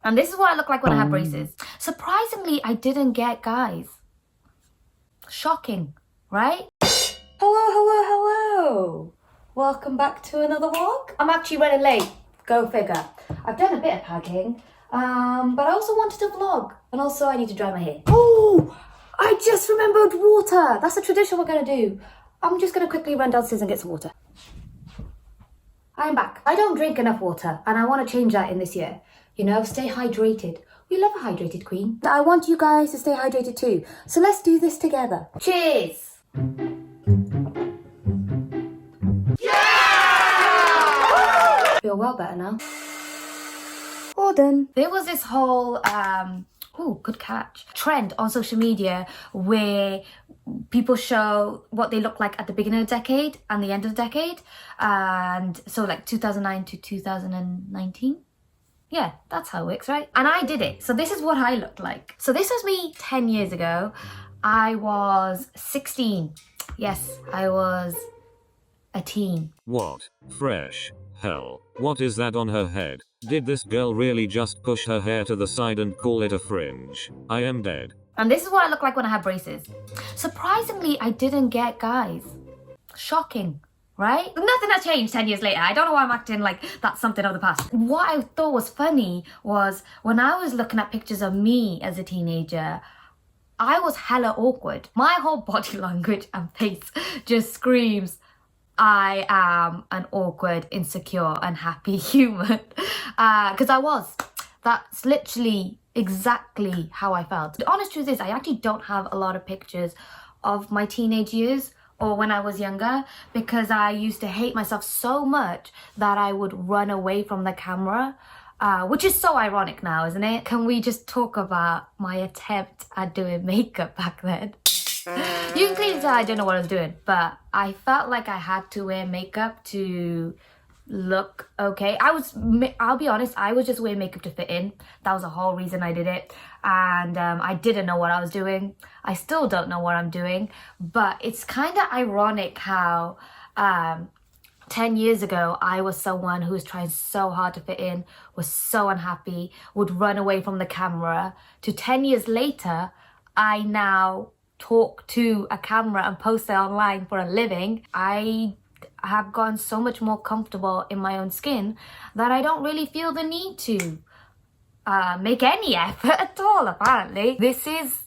And this is what I look like when I have braces. Surprisingly, I didn't get guys. Shocking, right? Hello. Welcome back to another vlog. I'm actually running late. Go figure. I've done a bit of packing, but I also wanted to vlog. And also I need to dry my hair. Oh, I just remembered water. That's a tradition we're gonna do. I'm just gonna quickly run downstairs and get some water. I'm back. I don't drink enough water and I want to change that in this year. You know, stay hydrated. We love a hydrated queen. I want you guys to stay hydrated too. So let's do this together. Cheers! Yeah! Feel well better now. All done. There was this whole, good catch, trend on social media where people show what they look like at the beginning of the decade and the end of the decade. And so like 2009 to 2019. Yeah, that's how it works, right? And I did it. So this is what I looked like. So this was me 10 years ago. I was 16. Yes, I was a teen. What? Fresh hell. What is that on her head? Did this girl really just push her hair to the side and call it a fringe? I am dead. And this is what I look like when I have braces. Surprisingly, I didn't get guys. Shocking. Right? Nothing has changed 10 years later. I don't know why I'm acting like that's something of the past. What I thought was funny was when I was looking at pictures of me as a teenager, I was hella awkward. My whole body language and face just screams, I am an awkward, insecure, unhappy human. Because I was. That's literally exactly how I felt. The honest truth is I actually don't have a lot of pictures of my teenage years or when I was younger, because I used to hate myself so much that I would run away from the camera, which is so ironic now, isn't it? Can we just talk about my attempt at doing makeup back then? You can clearly tell I didn't know what I was doing, but I felt like I had to wear makeup to look okay. I'll be honest, I was just wearing makeup to fit in. That was the whole reason I did it. And I didn't know what I was doing. I still don't know what I'm doing, but it's kind of ironic how 10 years ago I was someone who was trying so hard to fit in, was so unhappy, would run away from the camera, to 10 years later I now talk to a camera and post it online for a living. I have gotten so much more comfortable in my own skin that I don't really feel the need to make any effort at all, apparently. This is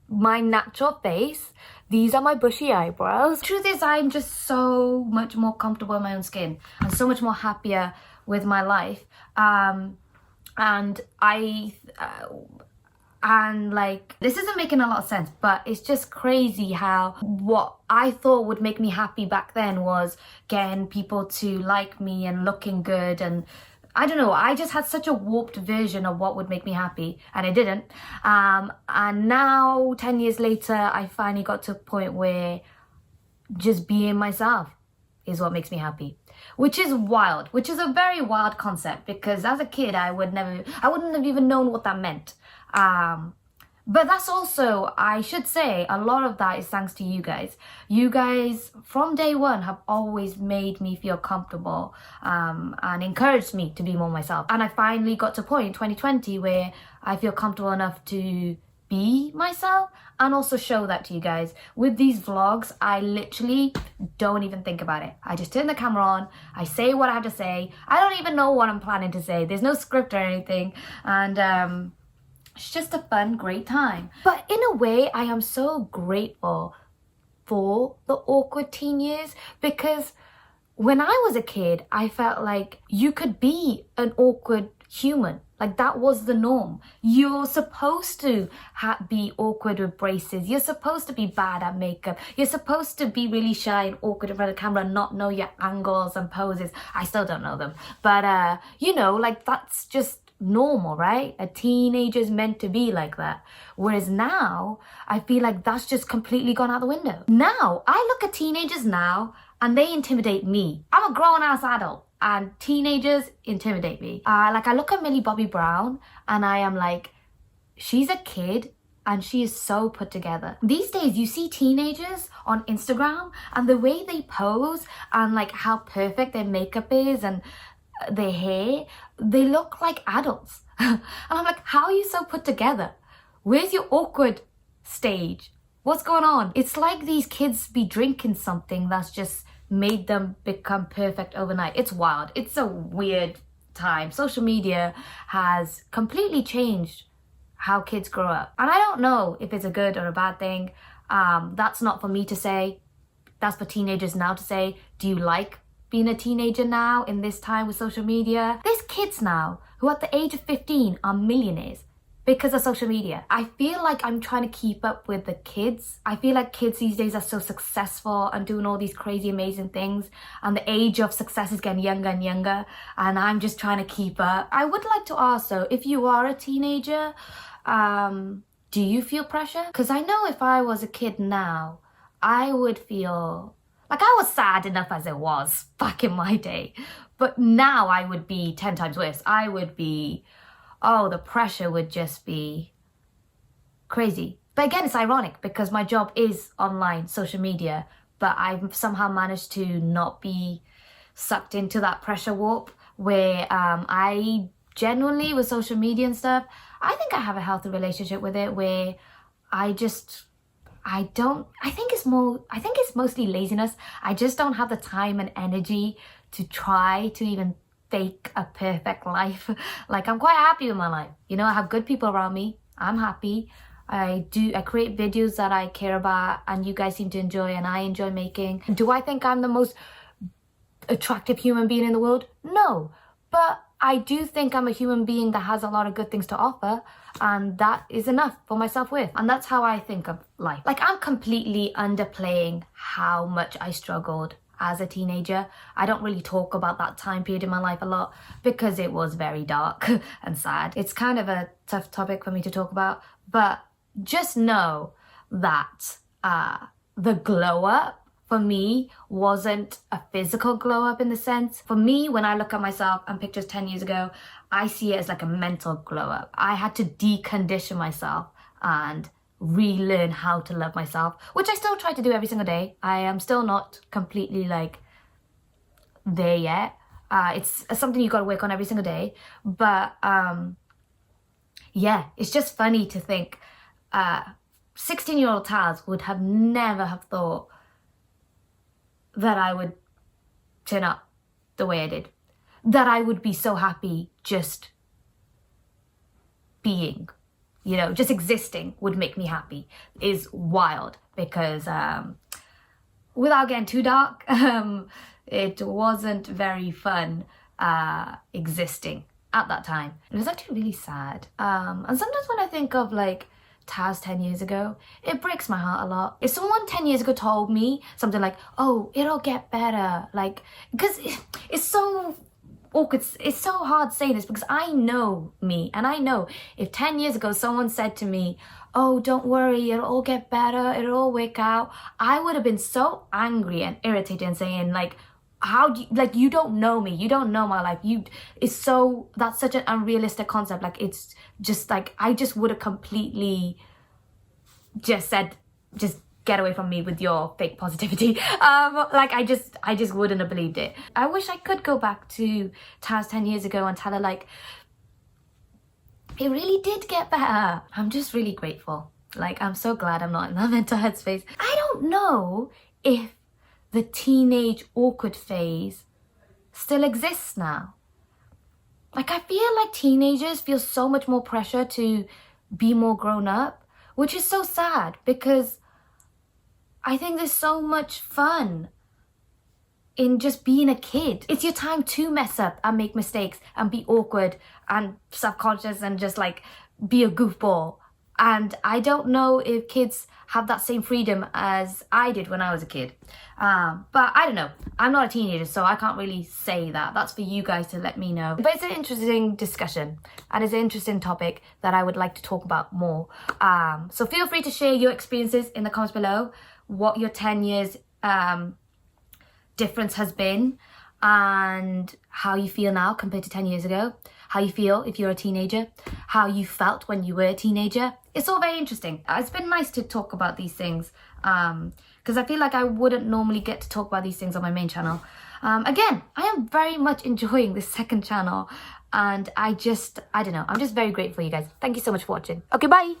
my natural face. These are my bushy eyebrows. Truth is, I'm just so much more comfortable in my own skin and so much more happier with my life. And like, this isn't making a lot of sense, but it's just crazy how what I thought would make me happy back then was getting people to like me and looking good. And I don't know, I just had such a warped vision of what would make me happy, and it didn't. And now, 10 years later, I finally got to a point where just being myself is what makes me happy. Which is wild, which is a very wild concept, because as a kid, I wouldn't have even known what that meant. But that's also, I should say, a lot of that is thanks to you guys. You guys, from day one, have always made me feel comfortable and encouraged me to be more myself. And I finally got to a point in 2020 where I feel comfortable enough to be myself and also show that to you guys. With these vlogs, I literally don't even think about it. I just turn the camera on, I say what I have to say. I don't even know what I'm planning to say. There's no script or anything. And it's just a fun, great time. But in a way, I am so grateful for the awkward teen years, because when I was a kid, I felt like you could be an awkward human. Like, that was the norm. You're supposed to be awkward with braces. You're supposed to be bad at makeup. You're supposed to be really shy and awkward in front of the camera and not know your angles and poses. I still don't know them. But, you know, like, that's just normal, right? A teenager's meant to be like that. Whereas now, I feel like that's just completely gone out the window. Now, I look at teenagers now and they intimidate me. I'm a grown-ass adult and teenagers intimidate me. Like, I look at Millie Bobby Brown and I am like, she's a kid and she is so put together. These days, you see teenagers on Instagram and the way they pose and like how perfect their makeup is, and their hair, they look like adults. And I'm like, how are you so put together? Where's your awkward stage? What's going on? It's like these kids be drinking something that's just made them become perfect overnight. It's wild. It's a weird time. Social media has completely changed how kids grow up. And I don't know if it's a good or a bad thing. That's not for me to say. That's for teenagers now to say. Do you like being a teenager now in this time with social media? There's kids now who at the age of 15 are millionaires because of social media. I feel like I'm trying to keep up with the kids. I feel like kids these days are so successful and doing all these crazy, amazing things. And the age of success is getting younger and younger. And I'm just trying to keep up. I would like to ask though, if you are a teenager, do you feel pressure? Because I know if I was a kid now, I would feel like I was sad enough as it was back in my day. But now I would be 10 times worse. I would be, oh, the pressure would just be crazy. But again, it's ironic because my job is online, social media, but I've somehow managed to not be sucked into that pressure warp where I genuinely, with social media and stuff, I think I have a healthy relationship with it where I think it's mostly laziness. I just don't have the time and energy to try to even fake a perfect life. Like, I'm quite happy with my life. You know, I have good people around me. I'm happy. I create videos that I care about and you guys seem to enjoy and I enjoy making. Do I think I'm the most attractive human being in the world? No. But I do think I'm a human being that has a lot of good things to offer, and that is enough for my self-worth. And that's how I think of life. Like, I'm completely underplaying how much I struggled as a teenager. I don't really talk about that time period in my life a lot because it was very dark and sad. It's kind of a tough topic for me to talk about, but just know that the glow up for me wasn't a physical glow up in the sense. For me, when I look at myself and pictures 10 years ago, I see it as like a mental glow up. I had to decondition myself and relearn how to love myself, which I still try to do every single day. I am still not completely like there yet. It's something you got to work on every single day. But yeah, it's just funny to think 16-year-old Taz would have never have thought that I would turn up the way I did. That I would be so happy just being, you know, just existing would make me happy is wild because without getting too dark, it wasn't very fun existing at that time. It was actually really sad. And sometimes when I think of like Taz 10 years ago, it breaks my heart a lot. If someone 10 years ago told me something like, oh, it'll get better, like, because it's so awkward, it's so hard saying this because I know me and I know if 10 years ago someone said to me, oh, don't worry, it'll all get better, it'll all work out, I would have been so angry and irritated and saying like, how do you, like, you don't know me, you don't know my life, that's such an unrealistic concept. Like, it's just like, I just would have completely just said, just get away from me with your fake positivity. Like, I just wouldn't have believed it. I wish I could go back to Taz 10 years ago and tell her like, it really did get better. I'm just really grateful. Like, I'm so glad I'm not in that mental headspace. I don't know if the teenage awkward phase still exists now. Like, I feel like teenagers feel so much more pressure to be more grown up, which is so sad because I think there's so much fun in just being a kid. It's your time to mess up and make mistakes and be awkward and self-conscious and just like be a goofball. And I don't know if kids have that same freedom as I did when I was a kid. But I don't know. I'm not a teenager, so I can't really say that. That's for you guys to let me know. But it's an interesting discussion and it's an interesting topic that I would like to talk about more. So feel free to share your experiences in the comments below, what your 10 years difference has been and how you feel now compared to 10 years ago. How you feel if you're a teenager, how you felt when you were a teenager. It's all very interesting. It's been nice to talk about these things because I feel like I wouldn't normally get to talk about these things on my main channel. Again, I am very much enjoying this second channel, and I don't know, I'm just very grateful, you guys. Thank you so much for watching. Okay, bye.